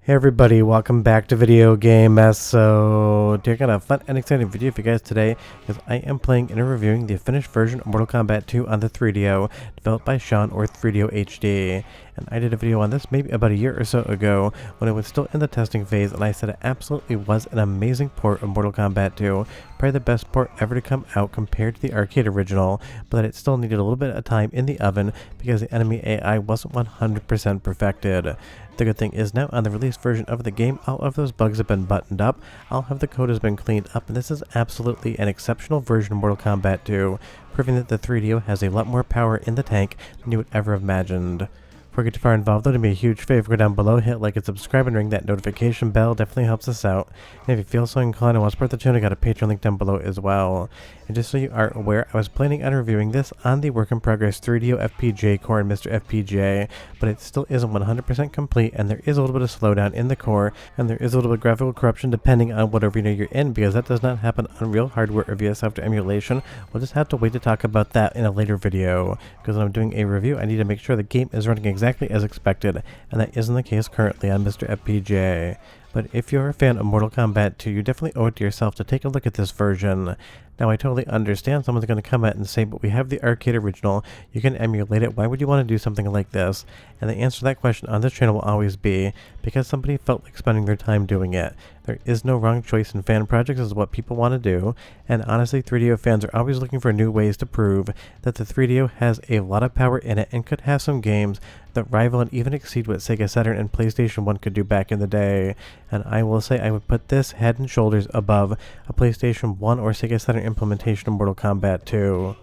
Hey everybody, welcome back to Video Game Mess. So, I got a fun and exciting video for you guys today because I am playing and reviewing the finished version of Mortal Kombat 2 on the 3DO, developed by Shawn or 3DO HD. And I did a video on this maybe about a year or so ago when it was still in the testing phase, and I said it absolutely was an amazing port of Mortal Kombat 2, probably the best port ever to come out compared to the arcade original, but that it still needed a little bit of time in the oven because the enemy AI wasn't 100% perfected. The good thing is now on the released version of the game, all of those bugs have been buttoned up, all of the code has been cleaned up, and this is absolutely an exceptional version of Mortal Kombat 2, proving that the 3DO has a lot more power in the tank than you would ever have imagined. Before we get too far involved, though, do me a huge favor, go down below, hit like and subscribe, and ring that notification bell. Definitely helps us out. And if you feel so inclined and want to support the channel, I got a Patreon link down below as well. And just so you are aware, I was planning on reviewing this on the work in progress 3DO FPGA core and MiSTer FPGA, but it still isn't 100% complete, and there is a little bit of slowdown in the core, and there is a little bit of graphical corruption depending on what arena you're in, because that does not happen on real hardware or via software emulation. We'll just have to wait to talk about that in a later video, because when I'm doing a review, I need to make sure the game is running exactly as expected, and that isn't the case currently on MiSTer FPGA. But if you're a fan of Mortal Kombat 2, you definitely owe it to yourself to take a look at this version. Now, I totally understand someone's going to come out and say, but we have the arcade original, you can emulate it, why would you want to do something like this? And the answer to that question on this channel will always be, because somebody felt like spending their time doing it. There is no wrong choice in fan projects, is what people want to do, and honestly, 3DO fans are always looking for new ways to prove that the 3DO has a lot of power in it and could have some games that rival and even exceed what Sega Saturn and PlayStation 1 could do back in the day. And I will say I would put this head and shoulders above a PlayStation 1 or Sega Saturn implementation of Mortal Kombat 2.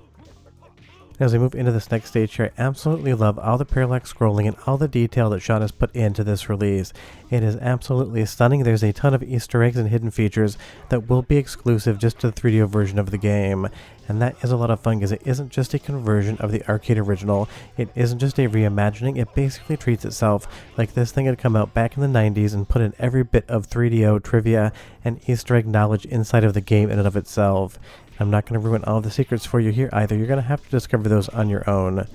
As we move into this next stage here, I absolutely love all the parallax scrolling and all the detail that Shawn has put into this release. It is absolutely stunning. There's a ton of Easter eggs and hidden features that will be exclusive just to the 3DO version of the game. And that is a lot of fun because it isn't just a conversion of the arcade original, it isn't just a reimagining, it basically treats itself like this thing had come out back in the 90s and put in every bit of 3DO trivia and Easter egg knowledge inside of the game in and of itself. I'm not going to ruin all of the secrets for you here either, you're going to have to discover those on your own.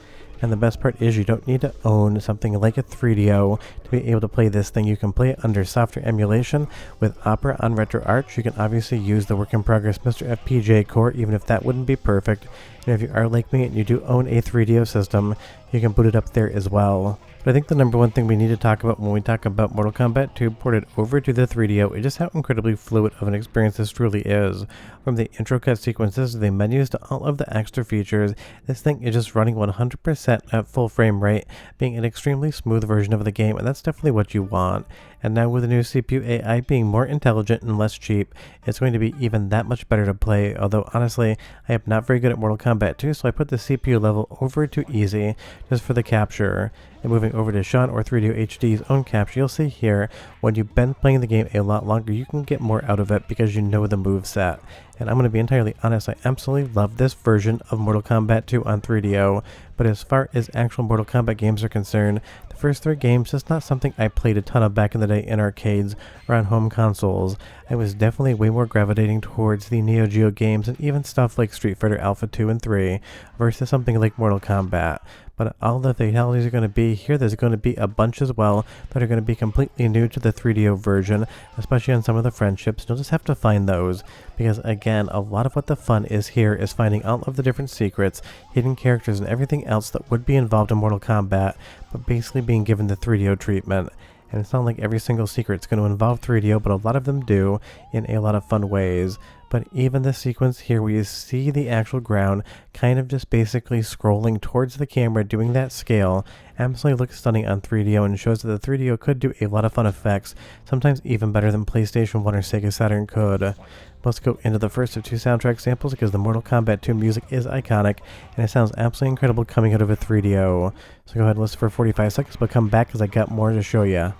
And the best part is you don't need to own something like a 3DO to be able to play this thing. You can play it under software emulation with Opera on RetroArch. You can obviously use the work in progress MiSTer FPGA core, even if that wouldn't be perfect. And if you are like me and you do own a 3DO system, you can boot it up there as well. But I think the number one thing we need to talk about when we talk about Mortal Kombat 2 ported over to the 3DO is just how incredibly fluid of an experience this truly is. From the intro cut sequences to the menus to all of the extra features, this thing is just running 100% at full frame rate, being an extremely smooth version of the game, and that's definitely what you want. And now with the new CPU AI being more intelligent and less cheap, it's going to be even that much better to play, although honestly, I am not very good at Mortal Kombat 2, so I put the CPU level over to easy just for the capture. And moving over to Shawn or 3DO HD's own capture, you'll see here, when you've been playing the game a lot longer, you can get more out of it because you know the moveset. And I'm going to be entirely honest, I absolutely love this version of Mortal Kombat 2 on 3DO, but as far as actual Mortal Kombat games are concerned, the first 3 games is not something I played a ton of back in the day in arcades or on home consoles. I was definitely way more gravitating towards the Neo Geo games and even stuff like Street Fighter Alpha 2 and 3 versus something like Mortal Kombat. But all the fatalities are going to be here. There's going to be a bunch as well that are going to be completely new to the 3DO version, especially on some of the friendships. You'll just have to find those, because again, a lot of what the fun is here is finding all of the different secrets, hidden characters, and everything else that would be involved in Mortal Kombat, but basically being given the 3DO treatment. And it's not like every single secret's going to involve 3DO, but a lot of them do in a lot of fun ways. But even the sequence here where you see the actual ground kind of just basically scrolling towards the camera doing that scale absolutely looks stunning on 3DO and shows that the 3DO could do a lot of fun effects, sometimes even better than PlayStation 1 or Sega Saturn could. Let's go into the first of 2 soundtrack samples because the Mortal Kombat 2 music is iconic and it sounds absolutely incredible coming out of a 3DO. So go ahead and listen for 45 seconds, but come back because I got more to show you.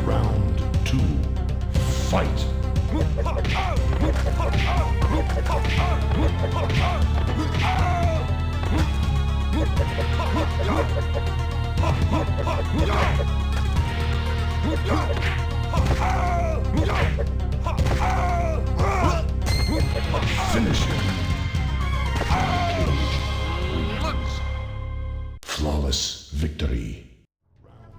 Round 2. Fight. victory.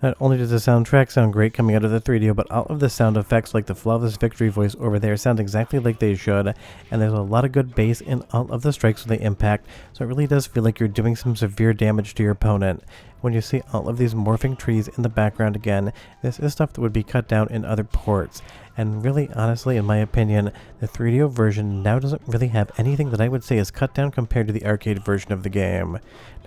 Not only does the soundtrack sound great coming out of the 3DO, but all of the sound effects like the flawless victory voice over there sound exactly like they should, and there's a lot of good bass in all of the strikes when they impact, so it really does feel like you're doing some severe damage to your opponent. When you see all of these morphing trees in the background again, this is stuff that would be cut down in other ports. And really, honestly, in my opinion, the 3DO version now doesn't really have anything that I would say is cut down compared to the arcade version of the game.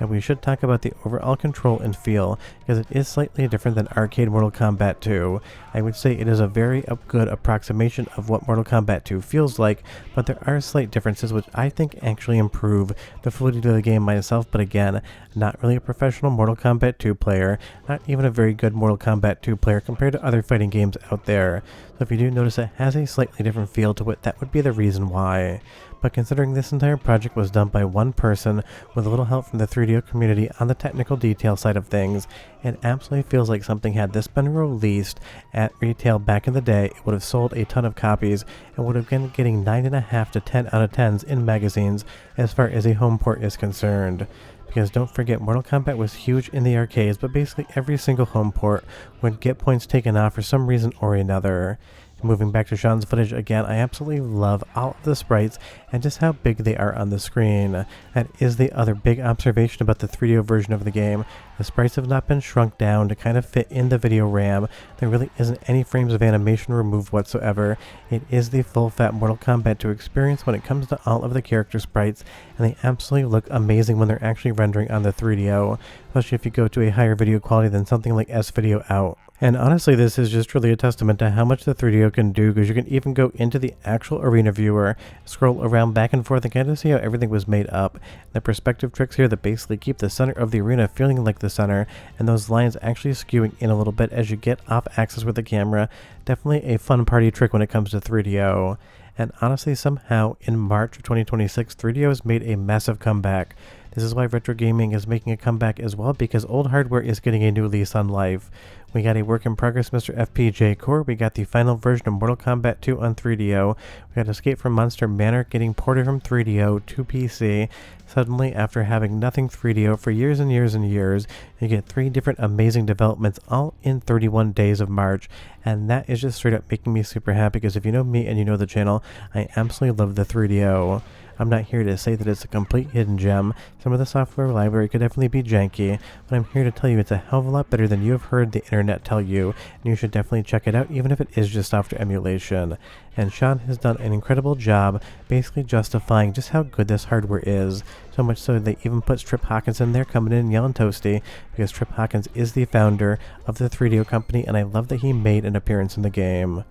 Now we should talk about the overall control and feel, because it is slightly different than arcade Mortal Kombat 2. I would say it is a very good approximation of what Mortal Kombat 2 feels like, but there are slight differences which I think actually improve the fluidity of the game myself, but again, not really a professional Mortal Kombat 2 player, not even a very good Mortal Kombat 2 player compared to other fighting games out there. So if you do notice it has a slightly different feel to it, that would be the reason why. But considering this entire project was done by one person with a little help from the 3DO community on the technical detail side of things, it absolutely feels like something had this been released at retail back in the day, it would have sold a ton of copies and would have been getting 9.5 to 10 out of 10s in magazines as far as a home port is concerned. Because don't forget, Mortal Kombat was huge in the arcades, but basically every single home port would get points taken off for some reason or another. Moving back to Shawn's footage again, I absolutely love all of the sprites and just how big they are on the screen. That is the other big observation about the 3DO version of the game. The sprites have not been shrunk down to kind of fit in the video RAM. There really isn't any frames of animation removed whatsoever. It is the full fat Mortal Kombat 2 experience when it comes to all of the character sprites, and they absolutely look amazing when they're actually rendering on the 3DO, especially if you go to a higher video quality than something like S-Video out. And honestly, this is just really a testament to how much the 3DO can do, because you can even go into the actual arena viewer, scroll around back and forth, and kind of see how everything was made up. The perspective tricks here that basically keep the center of the arena feeling like the center, and those lines actually skewing in a little bit as you get off axis with the camera. Definitely a fun party trick when it comes to 3DO. And honestly, somehow, in March of 2026, 3DO has made a massive comeback. This is why retro gaming is making a comeback as well, because old hardware is getting a new lease on life. We got a work in progress MiSTer FPGA core, we got the final version of Mortal Kombat 2 on 3DO, we got Escape from Monster Manor getting ported from 3DO to PC. Suddenly, after having nothing 3DO for years and years and years, you get 3 different amazing developments all in 31 days of March, and that is just straight up making me super happy, because if you know me and you know the channel, I absolutely love the 3DO. I'm not here to say that it's a complete hidden gem. Some of the software library could definitely be janky, but I'm here to tell you it's a hell of a lot better than you have heard the internet tell you, and you should definitely check it out even if it is just software emulation. And Shawn has done an incredible job basically justifying just how good this hardware is, so much so they even put Trip Hawkins in there coming in yelling toasty, because Trip Hawkins is the founder of the 3DO company, and I love that he made an appearance in the game.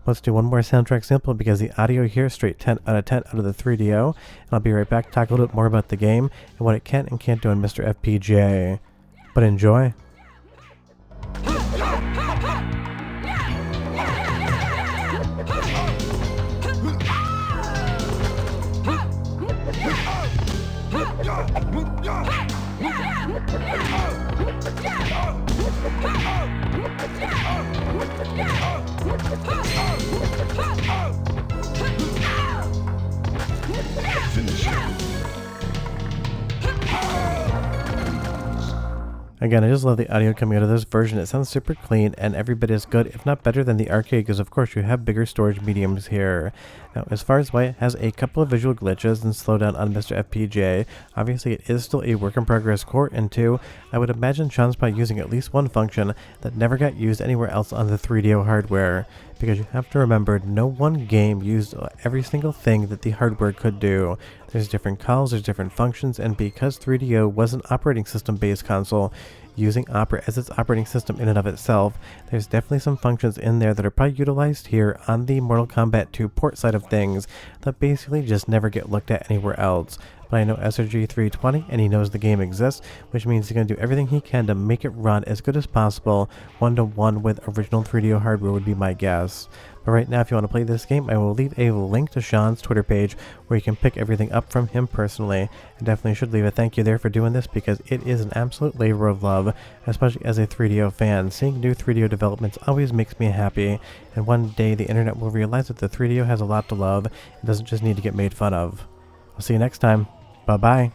Let's do one more soundtrack sample, because the audio here is straight 10 out of 10 out of the 3DO, and I'll be right back to talk a little bit more about the game and what it can and can't do on MiSTer FPGA. But enjoy! Again, I just love the audio coming out of this version. It sounds super clean and every bit as good, if not better than the arcade, because of course you have bigger storage mediums here. Now, as far as why it has a couple of visual glitches and slowdown on MiSTer FPGA, obviously it is still a work in progress core, and 2, I would imagine Shawn's probably using at least one function that never got used anywhere else on the 3DO hardware, because you have to remember, no one game used every single thing that the hardware could do. There's different calls, there's different functions, and because 3DO was an operating system based console, using Opera as its operating system in and of itself, there's definitely some functions in there that are probably utilized here on the Mortal Kombat 2 port side of things that basically just never get looked at anywhere else. But I know SRG320, and he knows the game exists, which means he's going to do everything he can to make it run as good as possible, one-to-one with original 3DO hardware would be my guess. But right now, if you want to play this game, I will leave a link to Shawn's Twitter page where you can pick everything up from him personally. I definitely should leave a thank you there for doing this, because it is an absolute labor of love, especially as a 3DO fan. Seeing new 3DO developments always makes me happy, and one day the internet will realize that the 3DO has a lot to love and doesn't just need to get made fun of. I'll see you next time. Bye-bye.